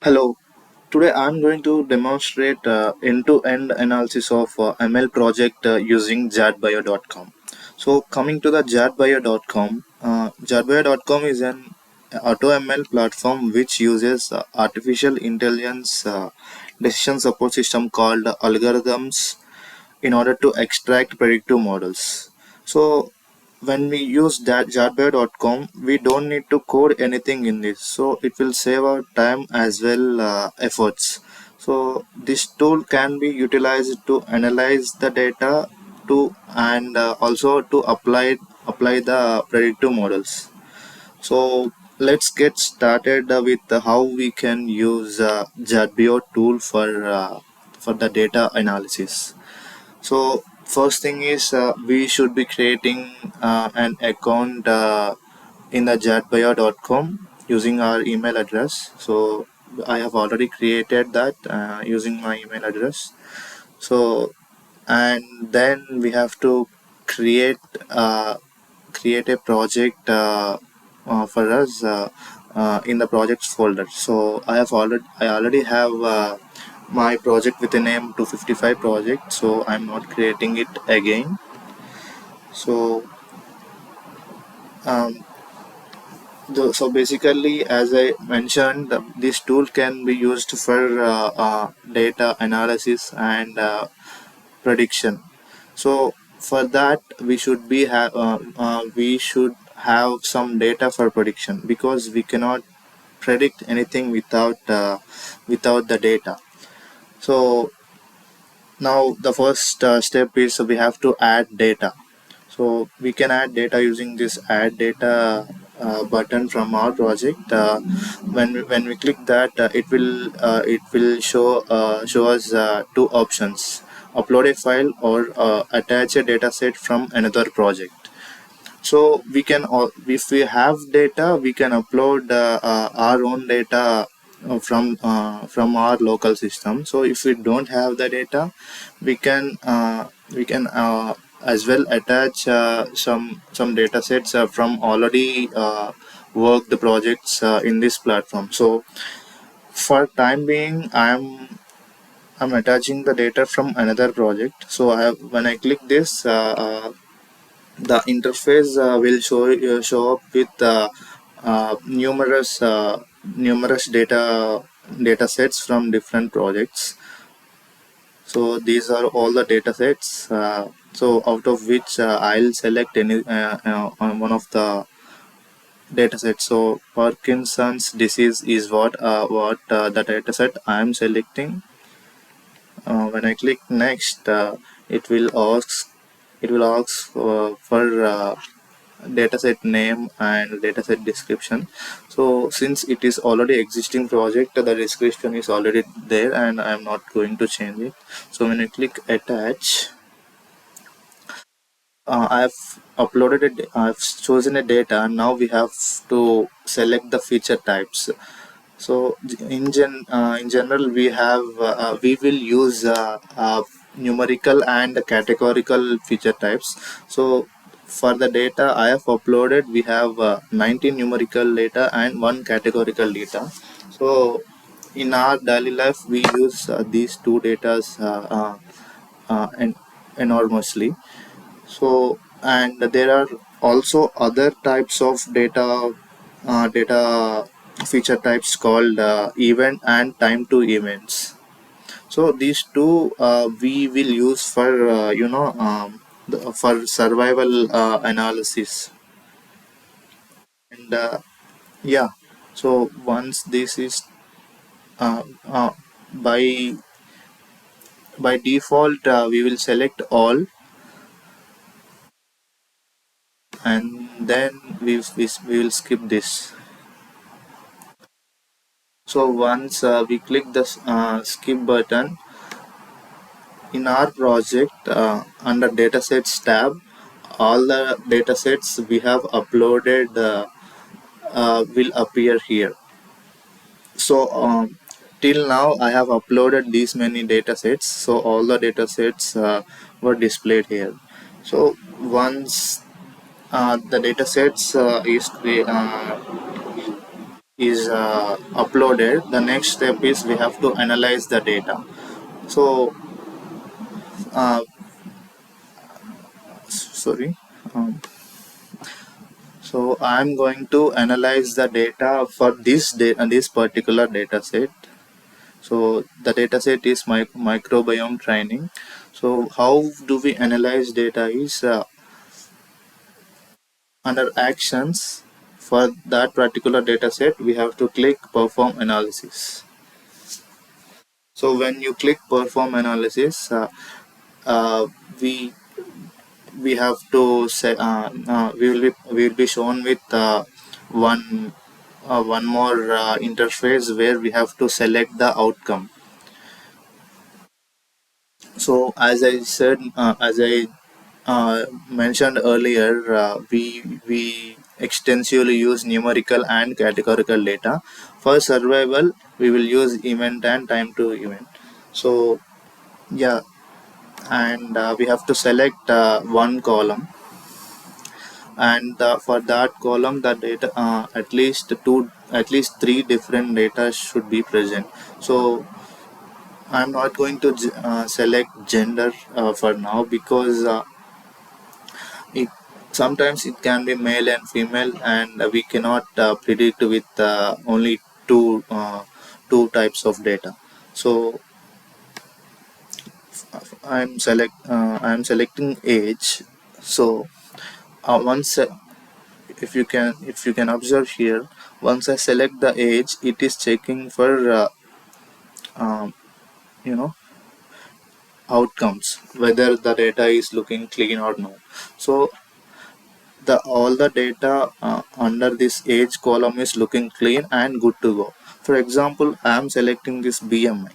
Hello, today I'm going to demonstrate end-to-end analysis of ML project using JADBio.com. So coming to the JADBio.com, JADBio.com is an AutoML platform which uses artificial intelligence decision support system called algorithms in order to extract predictive models. So when we use that JADBio.com, we don't need to code anything in this. So it will save our time as well efforts. So this tool can be utilized to analyze the data to and also to apply the predictive models. So let's get started with how we can use JADBio tool for the data analysis. So first thing is we should be creating an account in the jadbio.com using our email address. So I have already created that using my email address. So and then we have to create uh, create a project for us in the projects folder. So I already have my project with the name 255 project, so I'm not creating it again. So um, so basically, as I mentioned, this tool can be used for data analysis and prediction. So for that, we should have some data for prediction because we cannot predict anything without the data. So now the first step is we have to add data. So we can add data using this add data button from our project. When we click that, it will show us two options: upload a file or attach a data set from another project. So if we have data, we can upload our own data from our local system. So if we don't have the data, we can as well attach some data sets from already worked projects in this platform. So for time being, I'm attaching the data from another project. So when I click this, the interface will show up with numerous data sets from different projects. So these are all the data sets. So out of which I'll select any on one of the data sets. So Parkinson's disease is what the data set I am selecting. When I click next, it will ask for dataset name and dataset description. So since it is already existing project, the description is already there and I am not going to change it. So when I click attach, I've chosen a data. Now we have to select the feature types. So in general we will use numerical and categorical feature types. So for the data I have uploaded, we have 19 numerical data and one categorical data. So in our daily life we use these two datas and enormously. So and there are also other types of data feature types called event and time to events. So these two we will use for for survival analysis. And yeah, so once this is uh, uh, by by default we will select all, and then we will skip this. So once we click the skip button in our project, under datasets tab, all the datasets we have uploaded will appear here. So till now I have uploaded these many datasets. So all the datasets were displayed here. So once the datasets is uploaded, the next step is we have to analyze the data. So uh, sorry. Um, so I'm going to analyze the data for this particular data set. So the data set is microbiome training. So how do we analyze data is under actions. For that particular data set, we have to click perform analysis. So when you click perform analysis, uh, we we have to say we will be shown with one one more interface where we have to select the outcome. So as I mentioned earlier, we extensively use numerical and categorical data. For survival, we will use event and time to event. So yeah, and we have to select one column, and for that column the data at least three different data should be present. So I'm not going to select gender for now, because it sometimes it can be male and female, and we cannot predict with only two types of data. So I'm selecting age. So once if you can observe here, once I select the age, it is checking for um, you know outcomes, whether the data is looking clean or no. So the all the data under this age column is looking clean and good to go. For example, I am selecting this BMI.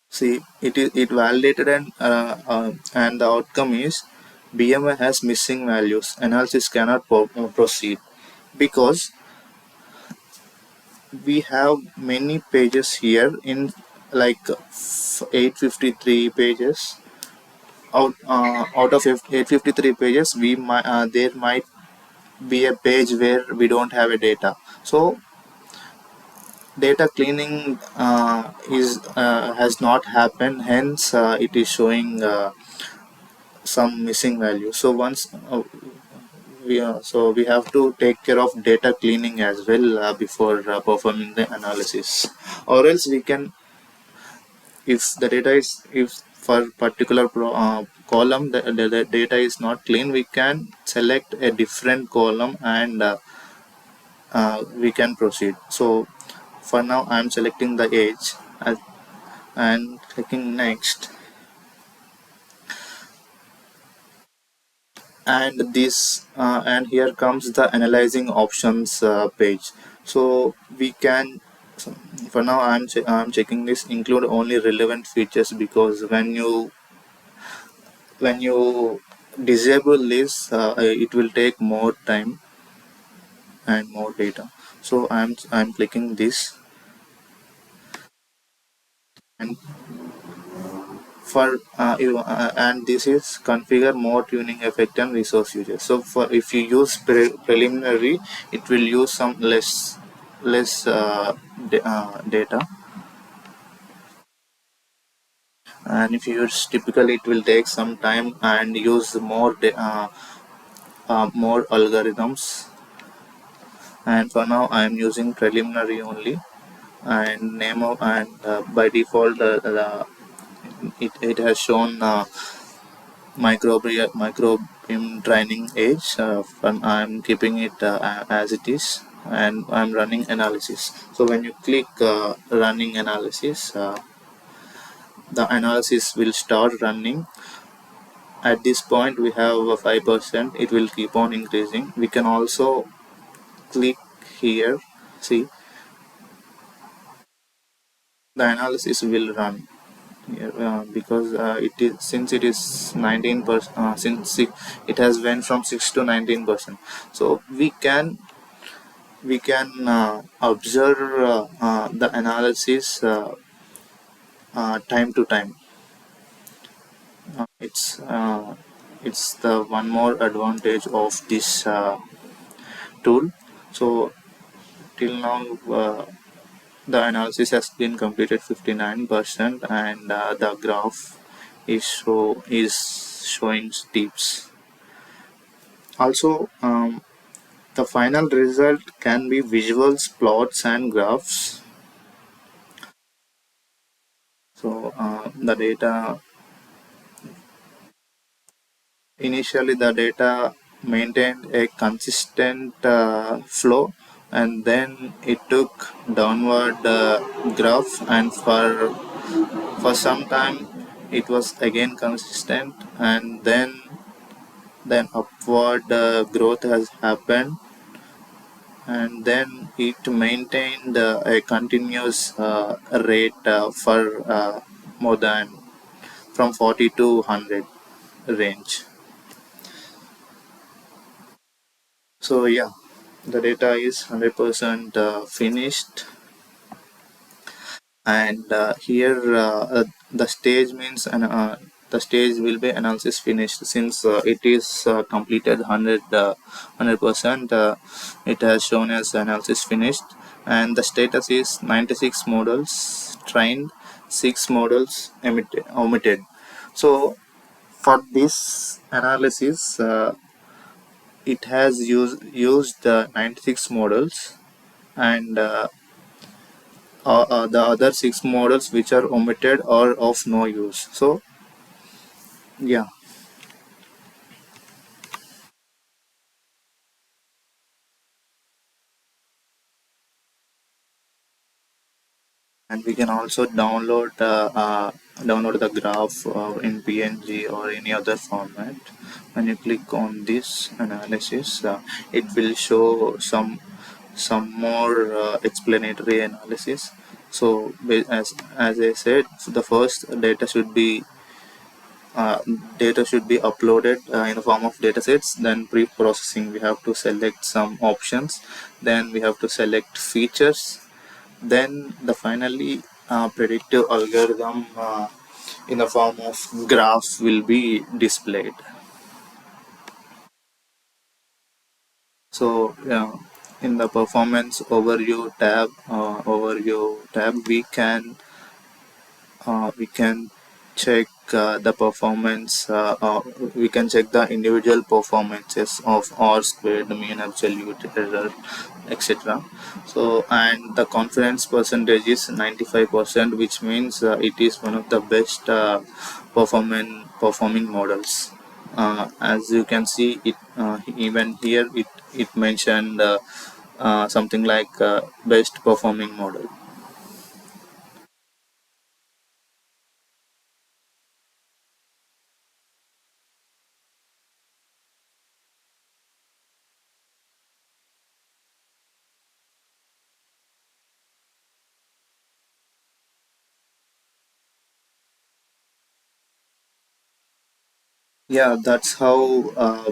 See, it validated, and the outcome is BMI has missing values. Analysis cannot proceed, because we have many pages here in like 853 pages. Out of 853 pages, we might there might be a page where we don't have a data. So data cleaning is has not happened, hence it is showing some missing value. So once we have to take care of data cleaning as well before performing the analysis, or else we can, if the data is, if for particular column the data is not clean, we can select a different column, and we can proceed. So for now I'm selecting the age and clicking next, and this and here comes the analyzing options page. So we can, so for now I'm checking this include only relevant features, because when you disable this, it will take more time and more data. So I'm clicking this, and for and this is configure more tuning effect and resource usage. So for if you use preliminary, it will use some less data, and if you use typically, it will take some time and use more algorithms. And for now I am using preliminary only, and name of, and by default it has shown microbiome training age, and I'm keeping it as it is, and I'm running analysis. So when you click running analysis, the analysis will start running. At this point we have 5%, it will keep on increasing. We can also click here, see, the analysis will run here, because it is, since it is 19%, since it has went from 6 to 19%. So we can observe the analysis time to time. It's it's the one more advantage of this tool. So till now, the analysis has been completed 59%, and the graph is showing steeps. Also, the final result can be visuals, plots, and graphs. So the data initially the data maintained a consistent flow, and then it took downward graph, and for some time it was again consistent, and then upward growth has happened, and then it maintained a continuous rate for more than from 40 to 100 range. So yeah, the data is 100% finished, and here the stage means the stage will be analysis finished, since it is completed 100%. It has shown as analysis finished, and the status is 96 models trained, 6 models omitted. So for this analysis, it has used 96 models, and the other 6 models which are omitted or of no use. So yeah, and we can also download the graph in PNG or any other format. When you click on this analysis, it will show some more explanatory analysis. So as I said, the first data should be uploaded in the form of datasets. Then pre-processing, we have to select some options, then we have to select features, then the finally predictive algorithm in the form of graphs will be displayed. So in the performance overview tab, we can check the performance, we can check the individual performances of R squared, mean, absolute error, etc. So, and the confidence percentage is 95%, which means it is one of the best performing models. As you can see, it even here it mentioned something like best performing model. Yeah, that's how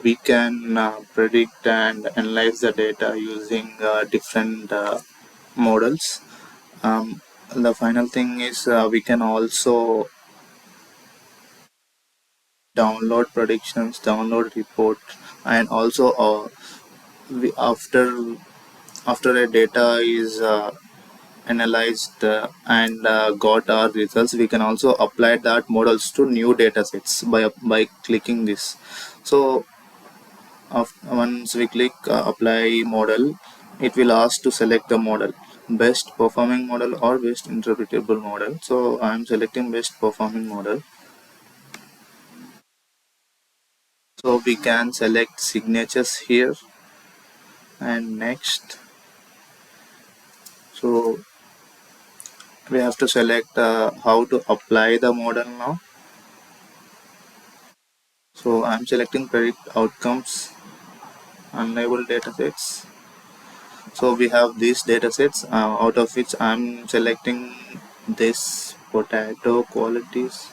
we can predict and analyze the data using different models. Um, the final thing is we can also download predictions, download report, and also we, after a data is analyzed and got our results, we can also apply that models to new data sets by clicking this. So once we click apply model, it will ask to select the model, best performing model or best interpretable model. So I'm selecting best performing model. So we can select signatures here, and next, so we have to select how to apply the model now. So I'm selecting predict outcomes, unlabeled datasets. So we have these datasets, out of which I'm selecting this potato qualities.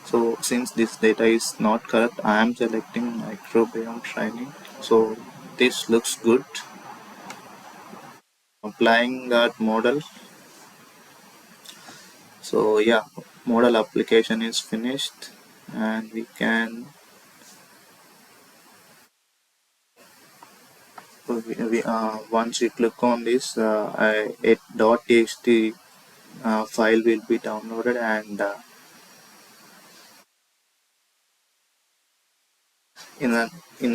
So since this data is not correct, I am selecting microbiome training. So this looks good. Applying that model. So yeah, model application is finished, and we can So once we click on this, a .txt file will be downloaded, and in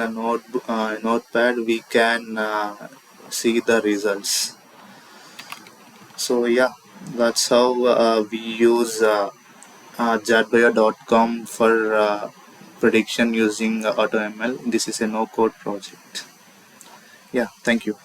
a notepad we can see the results. So yeah, that's how we use JADBio.com for prediction using AutoML. This is a no code project. Yeah, thank you.